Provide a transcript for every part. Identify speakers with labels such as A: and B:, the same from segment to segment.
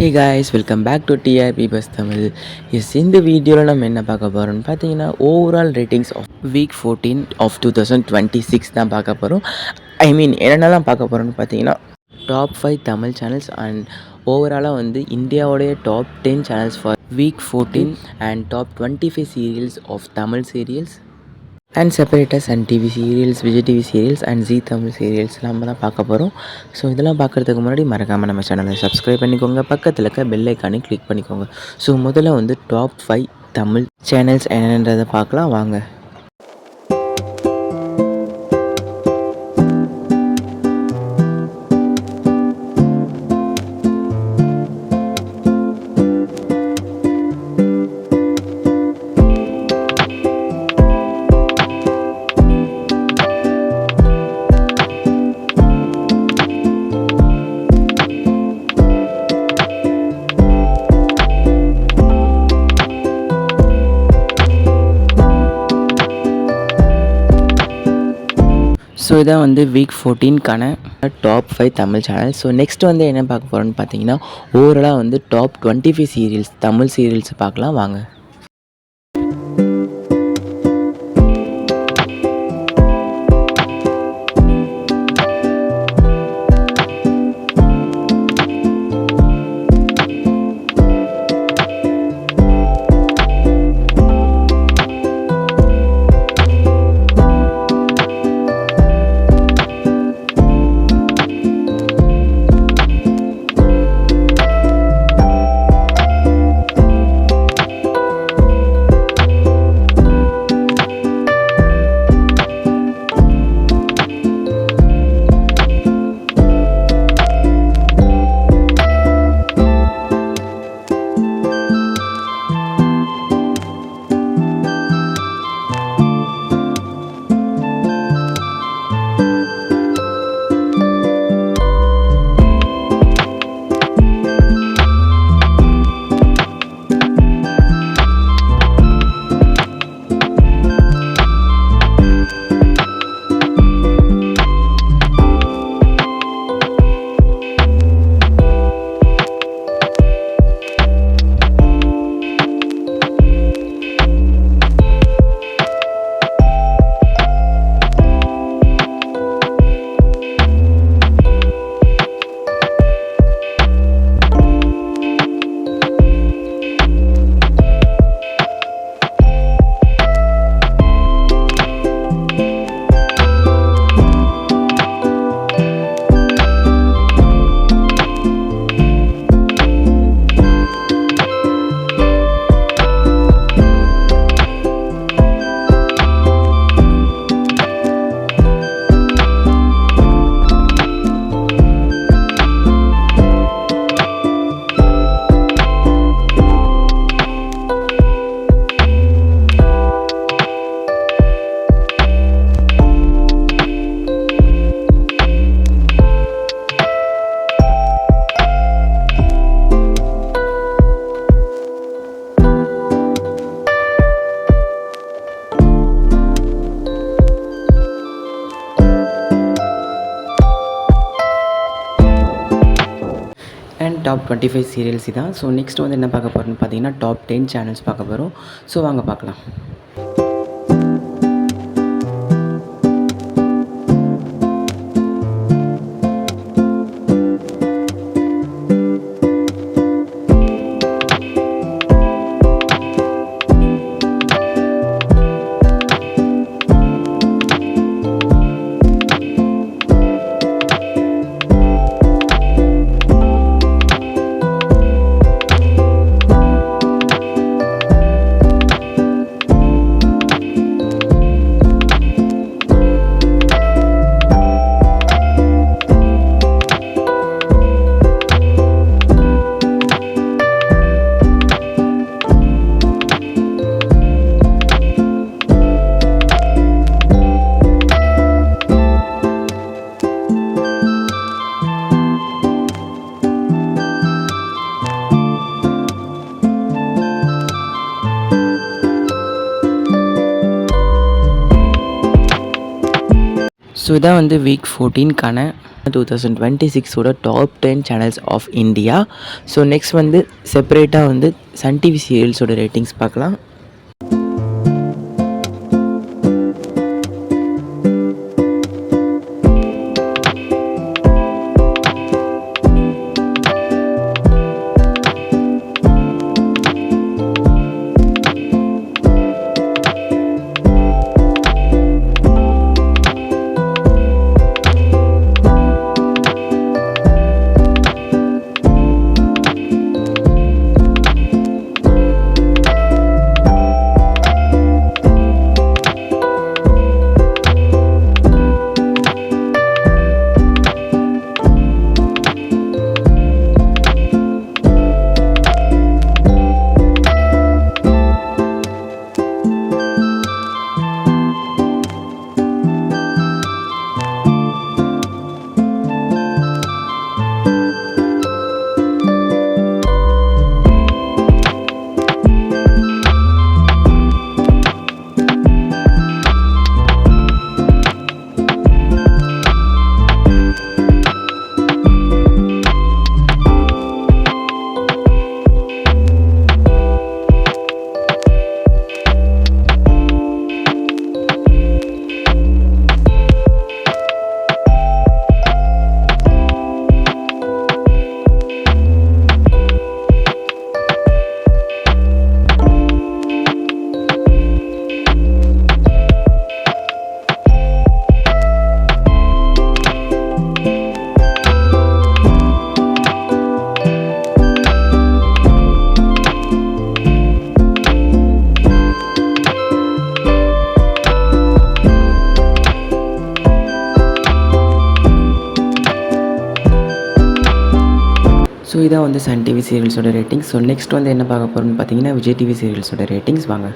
A: Hey guys, welcome back to TRP buzz Tamil. இந்த வீடியோவில் நம்ம என்ன பார்க்க போகிறோம்னு பார்த்தீங்கன்னா, overall ratings of week 14 of 2026 தான் பார்க்க போகிறோம். என்னென்னலாம் பார்க்க போகிறோம்னு பார்த்தீங்கன்னா, டாப் 5 தமிழ் சேனல்ஸ் அண்ட் ஓவராலாக வந்து இந்தியாவுடைய top 10 channels for week 14 and top 25 serials of Tamil serials and separator Sun TV serials, Vijay TV serials and Zee Tamil serials நம்ம தான் பார்க்க போகிறோம். ஸோ இதெல்லாம் பார்க்குறதுக்கு முன்னாடி மறக்காமல் நம்ம சேனலை சப்ஸ்கிரைப் பண்ணிக்கோங்க, பக்கத்தில் இருக்க பெல் ஐக்கானே கிளிக் பண்ணிக்கோங்க. ஸோ முதல்ல வந்து டாப் 5 தமிழ் சேனல்ஸ் என்னென்றதை பார்க்கலாம் வாங்க. ஸோ இதான் வந்து வீக் 14க்கான top 5 Tamil channel. So next வந்து என்ன பார்க்க போகிறோன்னு பார்த்தீங்கன்னா, ஓவராலாக வந்து டாப் 25 சீரியல்ஸ் தமிழ் சீரியல்ஸ் பார்க்கலாம் வாங்க. அண்ட் டாப் 25 சீரியல்ஸ் தான். ஸோ நெக்ஸ்ட் வந்து என்ன பார்க்க போகிறோன்னு பார்த்தீங்கன்னா, டாப் 10 சேனல்ஸ் பார்க்க போகிறோம். ஸோ வாங்க பார்க்கலாம். ஸோ இதான் வந்து வீக் 14க்கான 2026ஓட top 10 channels of India. So next வந்து செப்பரேட்டாக வந்து சன் டிவி சீரியல்ஸோட ரேட்டிங்ஸ் பார்க்கலாம். ஸோ இதான் வந்து சன் டிவி சீரியல்ஸோட ரேட்டிங்ஸ். ஸோ நெக்ஸ்ட் வந்து என்ன பார்க்க போகிறோம்னு பார்த்தீங்கன்னா விஜய் டிவி சீரியல்ஸோட ரேட்டிங்ஸ். வாங்க.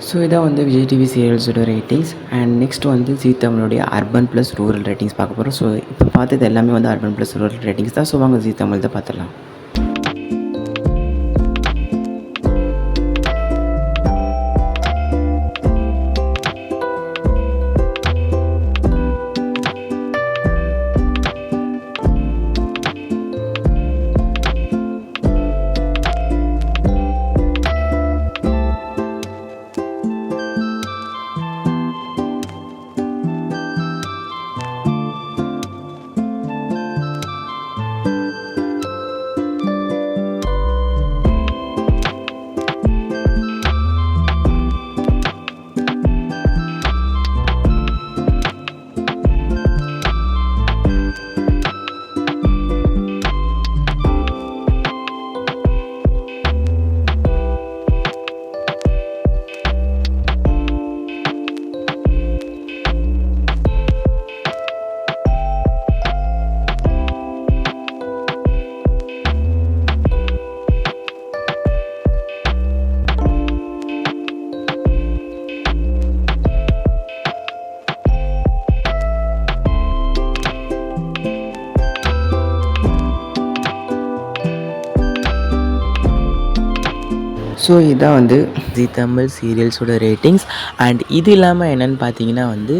A: ஸோ இதான் வந்து விஜய் டிவி சீரியல்ஸோட ரேட்டிங்ஸ். அண்ட் நெக்ஸ்ட் வந்து ஜீ தமிழுடைய அர்பன் ப்ளஸ் ரூரல் ரேட்டிங்ஸ் பார்க்க போகிறோம். ஸோ இப்போ பார்த்தது எல்லாமே வந்து அர்பன் ப்ளஸ் ரூரல் ரேட்டிங்ஸ் தான். ஸோ வாங்க ஜீ தமிழ் தான் பார்த்துடலாம். ஸோ இதான் வந்து ஜீ தமிழ் சீரியல்ஸோட ரேட்டிங்ஸ். அண்ட் இது இல்லாமல் என்னென்னு பார்த்தீங்கன்னா வந்து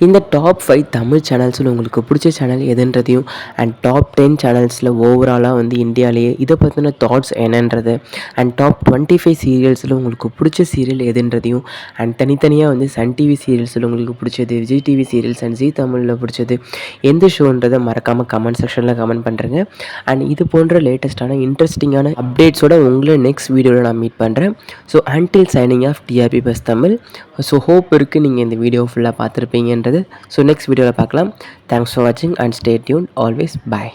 A: இந்த டாப் 5 தமிழ் சேனல்ஸில் உங்களுக்கு பிடிச்ச சேனல் எதுன்றதையும் அண்ட் டாப் 10 சேனல்ஸில் ஓவராலாக வந்து இந்தியாவிலேயே இதை பற்றின தாட்ஸ் என்னன்றது அண்ட் டாப் 25 சீரியல்ஸில் உங்களுக்கு பிடிச்ச சீரியல் எதுன்றதையும் அண்ட் தனித்தனியாக வந்து சன் டிவி சீரியல்ஸில் உங்களுக்கு பிடிச்சது, விஜய் டிவி சீரியல்ஸ் அண்ட் ஜீ தமிழில் பிடிச்சது எந்த ஷோன்றதை மறக்காமல் கமெண்ட் செக்ஷனில் கமெண்ட் பண்ணுறேங்க. அண்ட் இது போன்ற லேட்டஸ்ட்டான இன்ட்ரெஸ்டிங்கான அப்டேட்ஸோட உங்களை நெக்ஸ்ட் வீடியோவில் நான் மீட் பண்ணுறேன். So until signing off TRP buzz Tamil. So hope இருக்குது நீங்கள் இந்த வீடியோ ஃபுல்லாக பார்த்துருப்பீங்கன்றது. ஸோ நெக்ஸ்ட் வீடியோவில் பார்க்கலாம். தேங்க்ஸ் ஃபார் வாட்சிங் and stay tune. Always bye.